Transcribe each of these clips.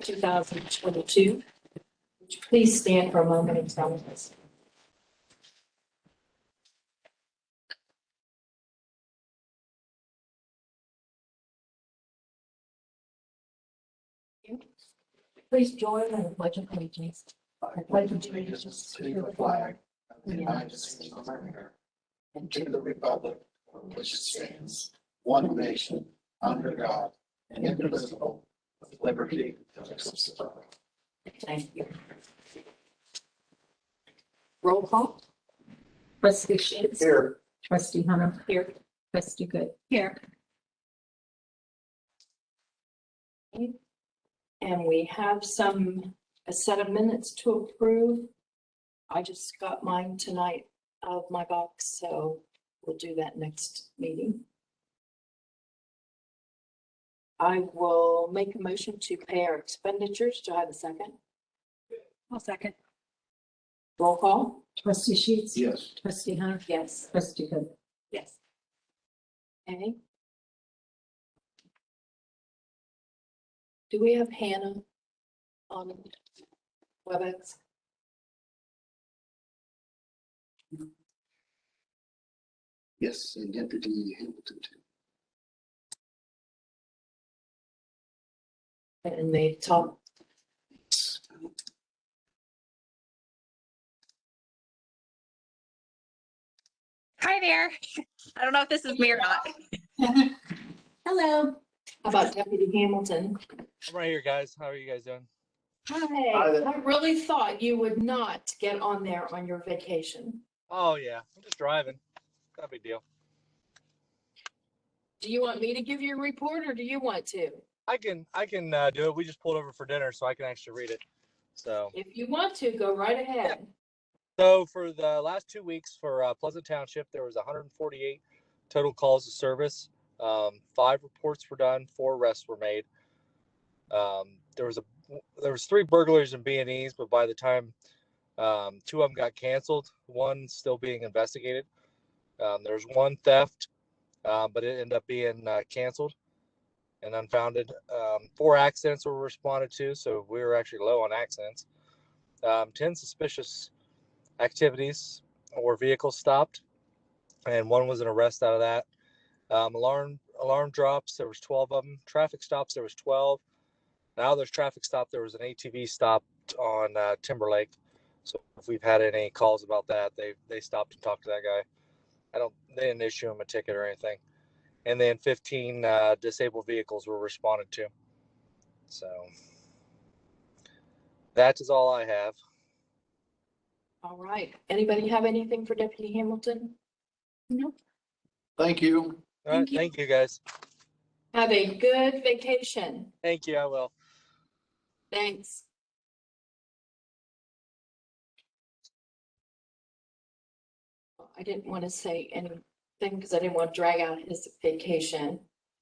2022. Would you please stand for a moment and tell us? Please join in the Pledge of Allegiance. I pledge allegiance to the flag of the United States of America and to the republic for which it stands, one nation, under God, and indivisible, with liberty and justice for all. Thank you. Roll call. Trustee Sheets. Here. Trustee Hunter. Here. Trustee Good. Here. And we have a set of minutes to approve. I just got mine tonight out of my box, so we'll do that next meeting. I will make a motion to pay our expenditures. Do I have a second? I'll second. Roll call? Trustee Sheets. Yes. Trustee Hunter. Yes. Trustee Good. Yes. Okay. Do we have Hannah on WebEx? Yes, and Deputy Hamilton too. And they talk. Hi there. I don't know if this is me or not. Hello. How about Deputy Hamilton? I'm right here, guys. How are you guys doing? Hi, I really thought you would not get on there on your vacation. Oh yeah, I'm just driving. Not a big deal. Do you want me to give you a report or do you want to? I can do it. We just pulled over for dinner, so I can actually read it. So If you want to, go right ahead. So for the last 2 weeks for Pleasant Township, there was 148 total calls to service. 5 reports were done, 4 arrests were made. There was 3 burglaries and B&Es, but by the time 2 of them got canceled, 1's still being investigated. There's 1 theft, but it ended up being canceled and unfounded. 4 accidents were responded to, so we were actually low on accidents. 10 suspicious activities or vehicles stopped, and 1 was an arrest out of that. Alarm drops, there was 12 of them. Traffic stops, there was 12. Now there's traffic stop, there was an ATV stopped on Timberlake. So if we've had any calls about that, they stopped and talked to that guy. They didn't issue him a ticket or anything. And then 15 disabled vehicles were responded to. So that is all I have. All right. Anybody have anything for Deputy Hamilton? No. Thank you. All right, thank you guys. Have a good vacation. Thank you, I will. Thanks. I didn't want to say anything because I didn't want to drag out his vacation,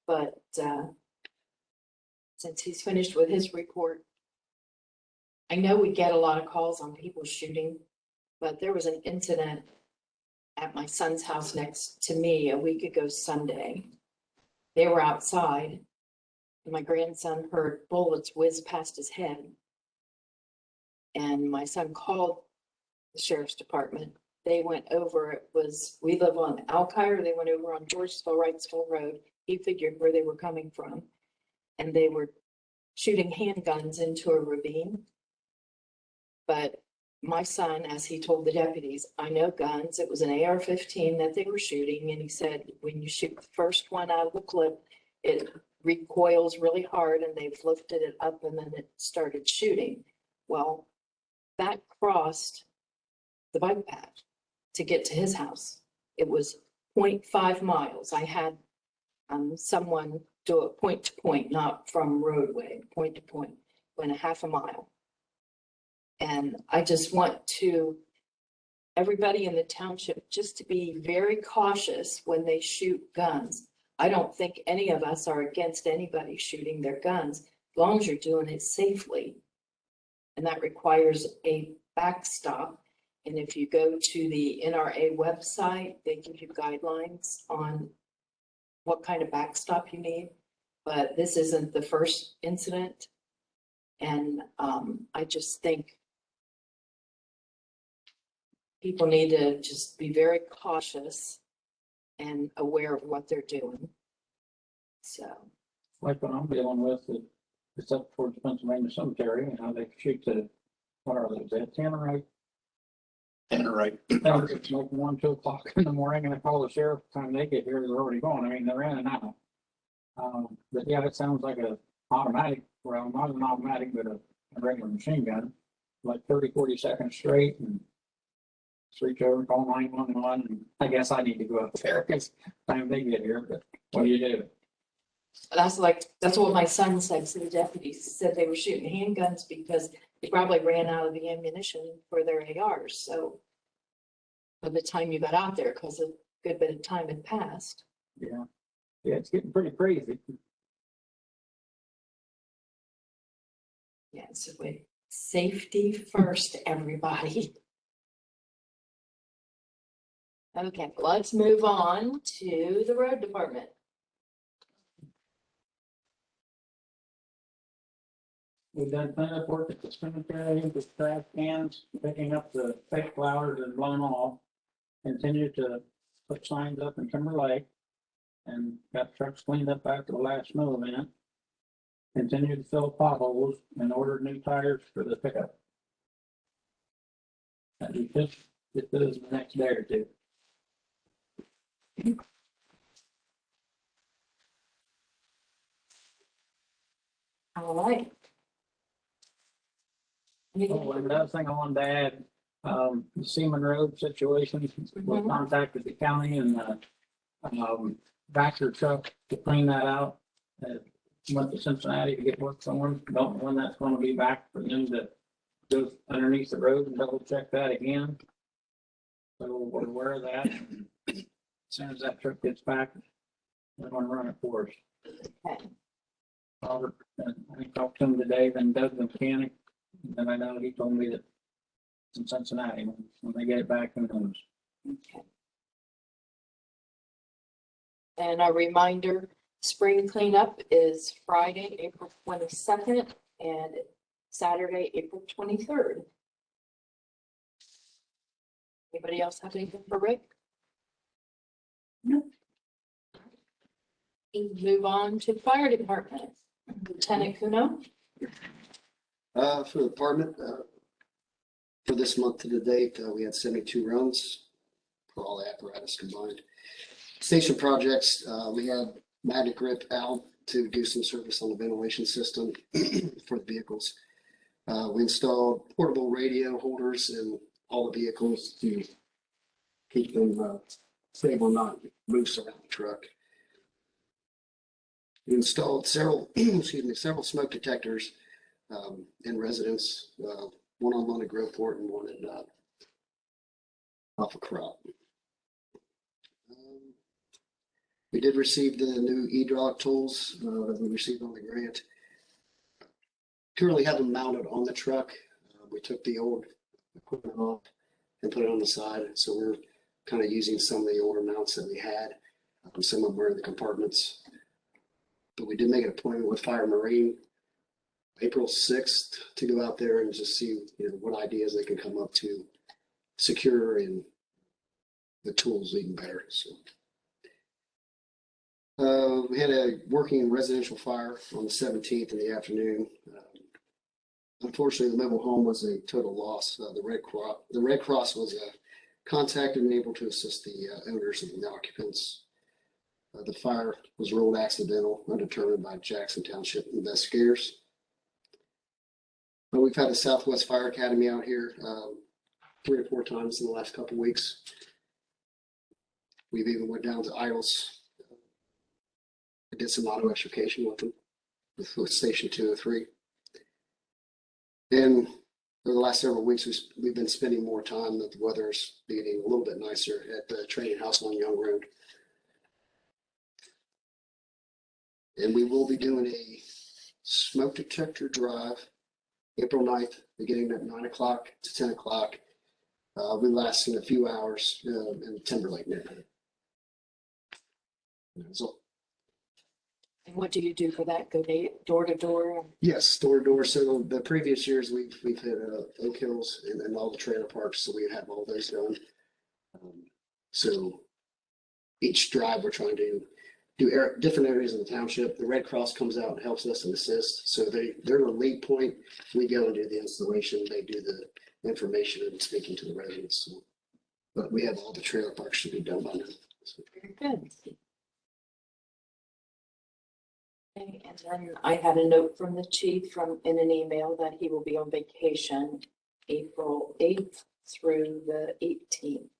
but since he's finished with his report, I know we get a lot of calls on people shooting, but there was an incident at my son's house next to me a week ago Sunday. They were outside and my grandson heard bullets whiz past his head. And my son called the sheriff's department. They went over, we live on Alkire, they went over on Georgesville, Wrightsville Road. He figured where they were coming from. And they were shooting handguns into a ravine. But my son, as he told the deputies, I know guns. It was an AR-15 that they were shooting. And he said, when you shoot the first one out of the clip, it recoils really hard and they've lifted it up and then it started shooting. Well, that crossed the bike path to get to his house. It was 0.5 miles. I had someone do it point to point, not from roadway, point to point, went a half a mile. And I just want everybody in the township just to be very cautious when they shoot guns. I don't think any of us are against anybody shooting their guns, as long as you're doing it safely. And that requires a backstop. And if you go to the NRA website, they give you guidelines on what kind of backstop you need. But this isn't the first incident. And I just think people need to just be very cautious and aware of what they're doing. So, Like what I'm dealing with, it's up towards Pennsylvania Cemetery, you know, they shoot the, what are those, that Tannerite? And right. It's like 1, 2 o'clock in the morning, and I call the sheriff, time they get here, they're already gone, I mean, they're in and out. But yeah, it sounds like a automatic, well, not an automatic, but a regular machine gun, like 30, 40 seconds straight, and reach over, call 911, and I guess I need to go up there, because time they get here, but what do you do? that's what my son said. So the deputies said they were shooting handguns because they probably ran out of the ammunition for their ARs. So by the time you got out there, because a good bit of time had passed. Yeah, yeah, it's getting pretty crazy. Yeah, so wait, safety first, everybody. Okay, let's move on to the road department. We've done cleanup work at the cemetery, with trash cans, picking up the fake flowers that blown off. Continue to put signs up in Timber Lake. And got trucks cleaned up after the last snow event. Continue to fill potholes and ordered new tires for the pickup. And we just get those the next day or two. All right. Oh, and another thing I wanted to add, the Seaman Road situation, we contacted the county and, Baxter truck to clean that out. Went to Cincinnati to get work from. Don't know when that's gonna be back for them to go underneath the road and double check that again. So we're aware of that. As soon as that truck gets back, they're gonna run it for us. Okay. Robert, I talked to him today, then Doug the mechanic, and then I know he told me that it's in Cincinnati, when they get it back, who knows? Okay. And a reminder, spring cleanup is Friday, April 22nd and Saturday, April 23rd. Anybody else have anything for Rick? No. Move on to fire department. Lieutenant Kuno. For the department, for this month to the date, we had 72 runs for all the apparatus combined. Station projects, we had Magic Grip out to do some service on the ventilation system for the vehicles. We installed portable radio holders in all the vehicles to keep them stable, not loose around the truck. We installed several, several smoke detectors in residence, one on London Groveport and one at off of Crop. We did receive the new hydraulic tools that we received on the grant. Currently have them mounted on the truck. We took the old equipment off and put it on the side. So we're kind of using some of the older mounts that we had. Some of them are in the compartments. But we did make an appointment with Fire Marine April 6th to go out there and just see, what ideas they can come up to secure and the tools even better. So we had a working residential fire on the 17th in the afternoon. Unfortunately, the mobile home was a total loss. The Red Cross was contacted and able to assist the owners and the occupants. The fire was ruled accidental, undetermined by Jackson Township investigators. But we've had the Southwest Fire Academy out here 3 or 4 times in the last couple of weeks. We've even went down to Idols. I did some auto extrication with them, with Station 2 and 3. And for the last several weeks, we've been spending more time that the weather's getting a little bit nicer at the training house on Young Road. And we will be doing a smoke detector drive April 9th, beginning at 9 o'clock to 10 o'clock. We'll be lasting a few hours in the Timberlake neighborhood. That's all. And what do you do for that? Go door to door? Yes, door to door. So the previous years, we've hit Oak Hills and all the trailer parks, so we have all those done. So each drive, we're trying to do different areas of the township. The Red Cross comes out and helps us and assists. So they're the lead point. We go and do the installation. They do the information and speaking to the residents. So, but we have all the trailer parks to be done by now. So, Very good. Okay, and then I had a note from the chief in an email that he will be on vacation April 8th through the 18th.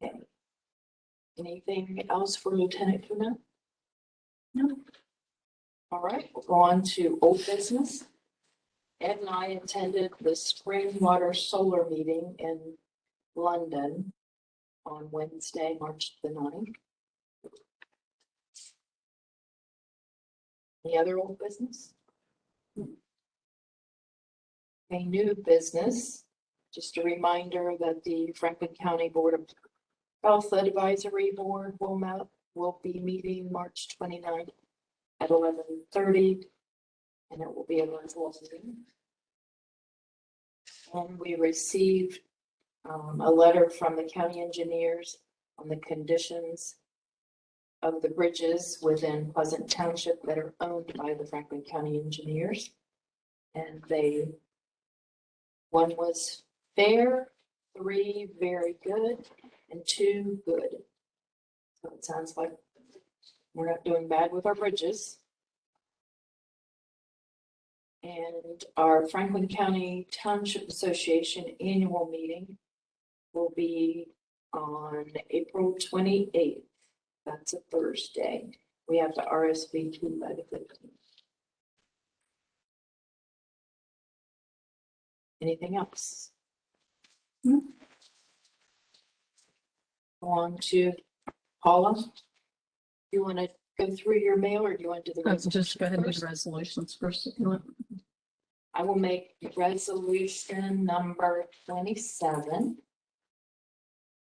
Okay. Anything else for Lieutenant Kuna? No. All right, we'll go on to old business. Ed and I attended the spring water solar meeting in London on Wednesday, March the 9th. Any other old business? A new business, just a reminder that the Franklin County Board of Health Advisory Board will be meeting March 29th at 11:30, and it will be a virtual meeting. And we received a letter from the county engineers on the conditions of the bridges within Pleasant Township that are owned by the Franklin County engineers. And one was fair, 3 very good, and 2 good. So it sounds like we're not doing bad with our bridges. And our Franklin County Township Association annual meeting will be on April 28th. That's a Thursday. We have to RSVP by the 15th. Anything else? Go on to Paula. You want to go through your mail or do you want to do the Just go ahead and do resolutions the first? resolutions first if you want. I will make resolution number 27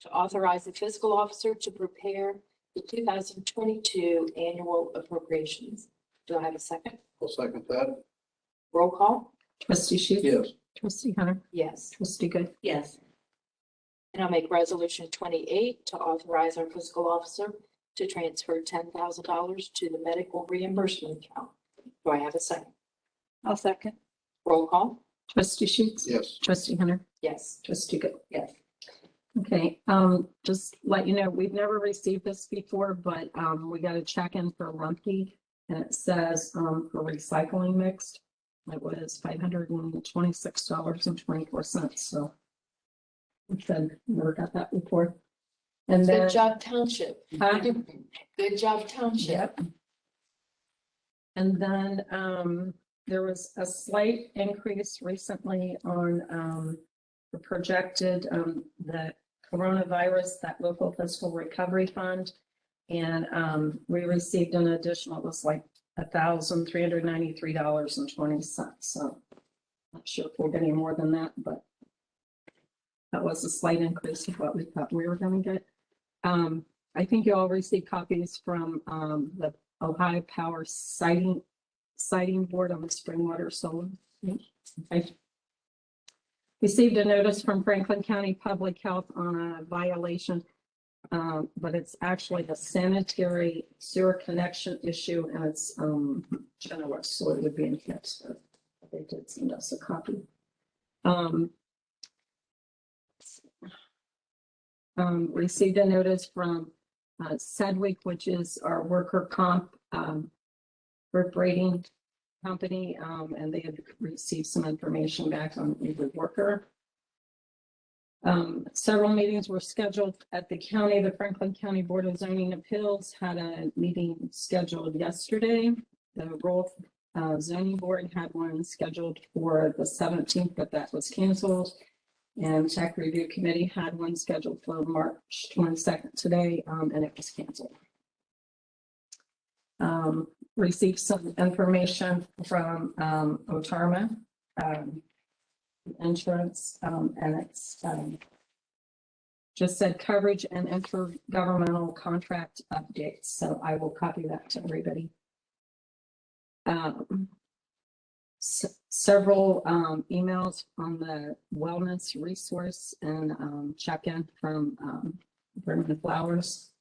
to authorize the fiscal officer to prepare the 2022 annual appropriations. Do I have a second? I'll second that. Roll call? Trustee Sheets? Yes. Trustee Hunter? Yes. Trustee Good? Yes. And I'll make resolution 28 to authorize our fiscal officer to transfer $10,000 to the medical reimbursement account. Do I have a second? I'll second. Roll call? Trustee Sheets? Yes. Trustee Hunter? Yes. Trustee Good? Yes. Okay, just let you know, we've never received this before, but, we got a check in for Lumpy. And it says, for recycling mixed, it was $526.24, so. We said, never got that before. And then. Good job, Township. Huh? Good job, Township. Yep. And then, there was a slight increase recently on, the projected, the coronavirus, that local fiscal recovery fund. And, we received an additional, it was like $1,393.20. So not sure if we're getting more than that, but that was a slight increase of what we thought we were going to get. I think you all received copies from, the Ohio Power Siting Board on the spring water solar. I received a notice from Franklin County Public Health on a violation, but it's actually a sanitary sewer connection issue, and it's, I don't know what sort it would be in here, so they did send us a copy. Received a notice from Sedgwick, which is our worker comp rating company, and they had received some information back on the worker. Several meetings were scheduled at the county. The Franklin County Board of Zoning Appeals had a meeting scheduled yesterday. The rural zoning board had one scheduled for the 17th, but that was canceled. And Tech Review Committee had one scheduled for March 22nd today, and it was canceled. Received some information from Otarma insurance, and it's just said coverage and intergovernmental contract updates, so I will copy that to everybody. Several emails on the wellness resource and check-in from Brendan Flowers.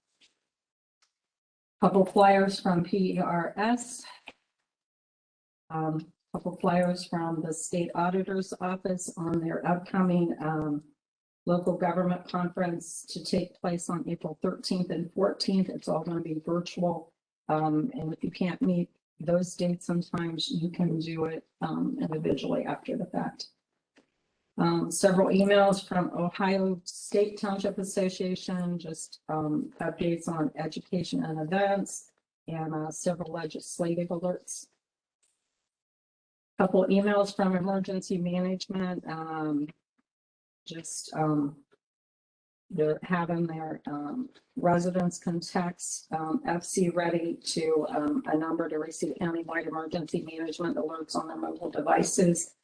Couple flyers from PERS. Couple flyers from the state auditor's office on their upcoming local government conference to take place on April 13th and 14th. It's all going to be virtual. And if you can't meet those dates, sometimes you can do it individually after the fact. Several emails from Ohio State Township Association, just updates on education and events, and several legislative alerts. Couple emails from emergency management, they're having their residents can text FC ready to a number to receive countywide emergency management alerts on their mobile devices.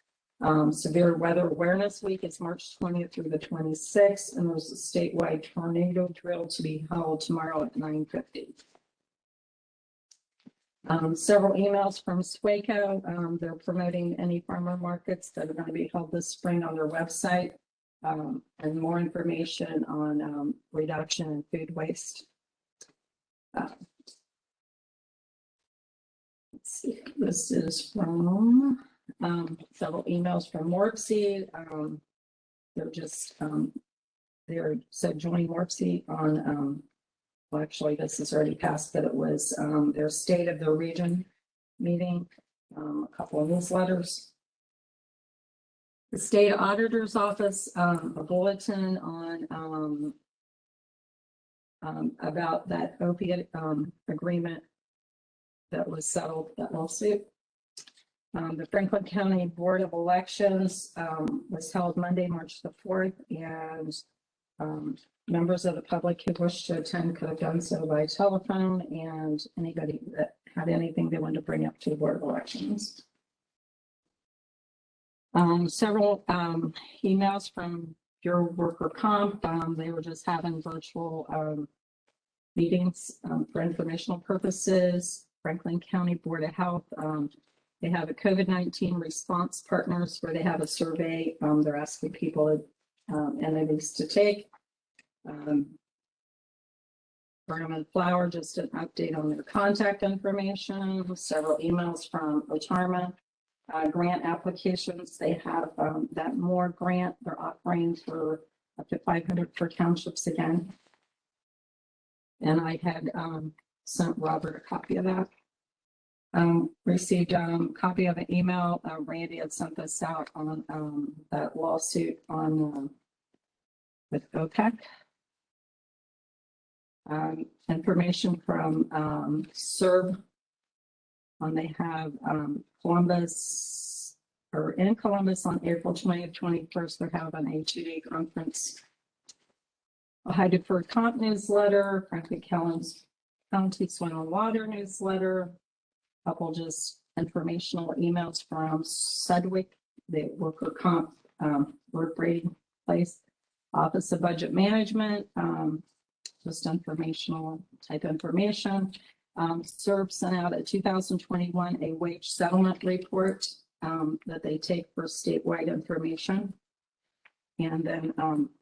Severe Weather Awareness Week is March 20th through the 26th, and there's a statewide tornado drill to be held tomorrow at 9:50. Several emails from SWACO. They're promoting any farmer markets that are going to be held this spring on their website, and more information on reduction in food waste. Let's see, this is from several emails from Morpsey. They're just they're joining Morpsey on well, actually this is already passed, but it was their state of the region meeting, a couple of newsletters. The state auditor's office, a bulletin on about that opiate agreement that was settled, that lawsuit. The Franklin County Board of Elections was held Monday, March the 4th, and members of the public who wished to attend could have done so by telephone, and anybody that had anything they wanted to bring up to the Board of Elections. Several emails from your worker comp. They were just having virtual meetings for informational purposes. Franklin County Board of Health. They have a COVID-19 response partners where they have a survey. They're asking people entities to take. Burnham and Flower, just an update on their contact information. Several emails from Otarma. Grant applications. They have that more grant they're offering for up to 500 for townships again. And I had sent Robert a copy of that. Received copy of an email. Randy had sent this out on that lawsuit on with OPEC. Information from CERB. They have Columbus, or in Columbus on April 20th, 21st, they're having a 2-day conference. A high deferred comp newsletter, Franklin County Soil and Water newsletter, couple just informational emails from Sedgwick, the worker comp work rating place, Office of Budget Management, just informational type information. CERB sent out a 2021 a wage settlement report that they take for statewide information. And then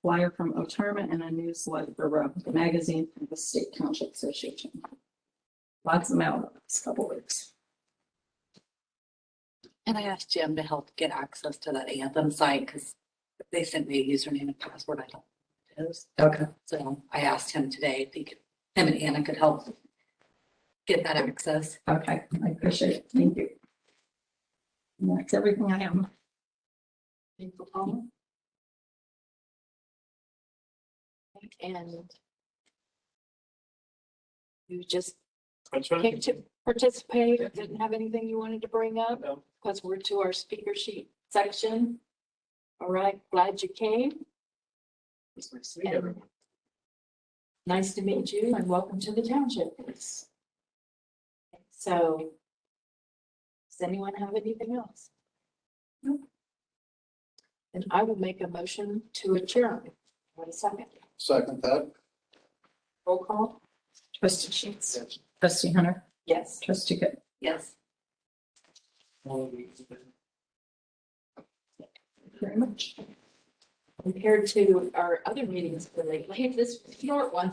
flyer from Otarma and a newsletter for the magazine from the State Township Association. Lots of mail the last couple weeks. And I asked Jim to help get access to that Anthem site because they sent me a username and password. I don't know what it is. Okay. So I asked him today if he could, him and Anna could help get that access. Okay, I appreciate it. Thank you. And that's everything I am. Thank you, Paula. And you just came to participate, didn't have anything you wanted to bring up? No. Because we're to our speaker sheet section. All right, glad you came. It's nice to meet everyone. Nice to meet you and welcome to the township. So, does anyone have anything else? No. And I will make a motion to adjourn. 1 second. Second that. Roll call? Trustee Sheets. Yes. Trustee Hunter. Yes. Trustee Good. Yes. Very much. Compared to our other meetings lately, this short one.